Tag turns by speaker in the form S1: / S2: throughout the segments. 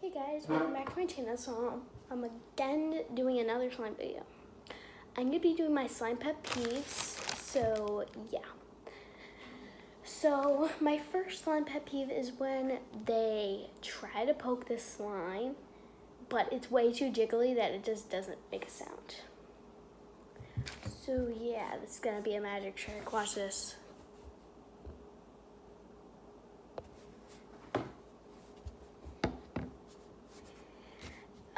S1: Hey guys, welcome back to my channel. So I'm again doing another slime video. I'm gonna be doing my slime pet peeves. So yeah. So my first slime pet peeve is when they try to poke this slime, but it's way too jiggly that it just doesn't make a sound. So yeah, this is gonna be a magic trick. Watch this.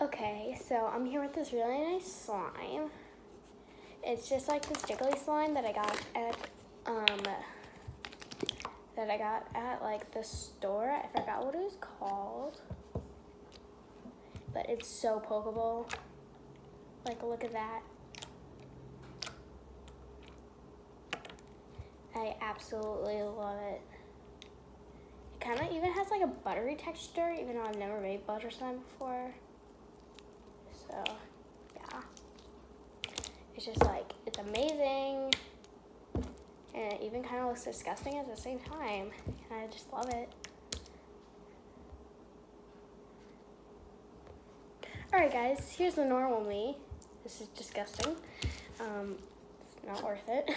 S1: Okay, so I'm here with this really nice slime. It's just like this jiggly slime that I got at like the store. I forgot what it was called, but it's so pokeable. Like, look at that. I absolutely love it. It kind of even has like a buttery texture, even though I've never made butter slime before. So, yeah. It's just like, it's amazing. And it even kind of looks disgusting at the same time. And I just love it. Alright guys, here's the normal me. This is disgusting. It's not worth it.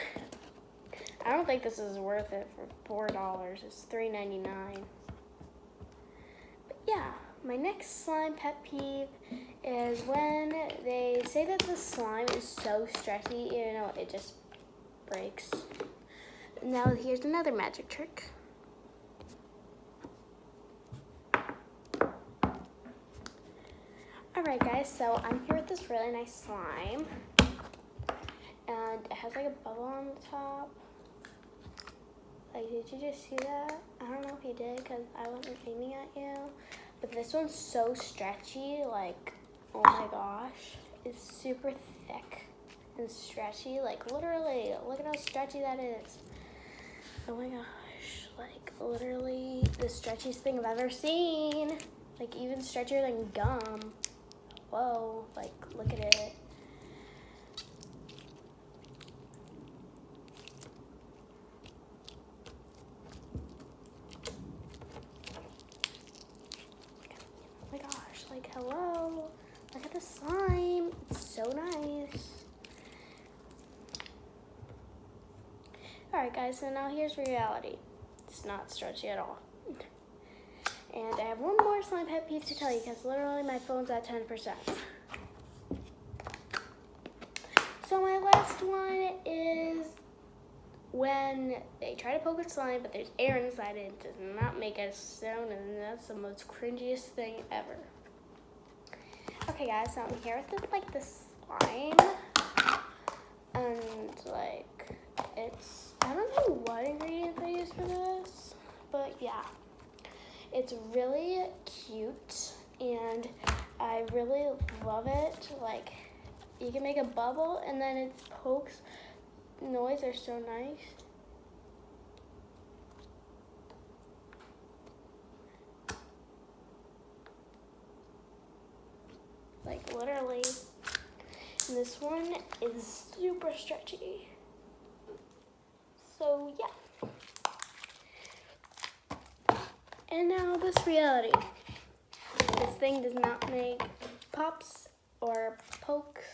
S1: I don't think this is worth it for $4. It's $3.99. But yeah. My next slime pet peeve is when they say that the slime is so stretchy, even though it just breaks. Now here's another magic trick. Alright guys, so I'm here with this really nice slime. And it has like a bubble on the top. Like, did you just see that? I don't know if you did because I wasn't aiming at you. But this one's so stretchy, like, oh my gosh. It's super thick and stretchy. Like, literally, look at how stretchy that is. Oh my gosh, like, literally the stretchiest thing I've ever seen. Like, even stretchier than gum. Whoa, like, look at it. Oh my gosh, like, hello, look at the slime, it's so nice. Alright guys, so now here's reality. It's not stretchy at all. And I have one more slime pet peeve to tell you because literally my phone's at 10%. So my last one is when they try to poke a slime, but there's air inside it, it does not make a sound, and that's the most cringiest thing ever. Okay guys, so I'm here with this, like, this slime, and like, it's, I don't know what ingredients I use for this, but yeah, it's really cute, and I really love it. Like, you can make a bubble, and then its pokes noise are so nice. Like, literally. And this one is super stretchy. So yeah. And now this reality. This thing does not make pops or pokes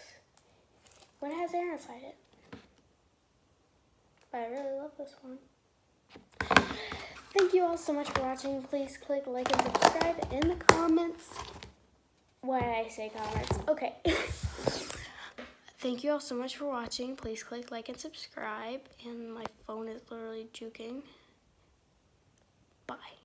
S1: when it has air inside it. But I really love this one. Thank you all so much for watching. Please click like and subscribe in the comments. Why did I say comments? Okay. Thank you all so much for watching. Please click like and subscribe. And my phone is literally juking.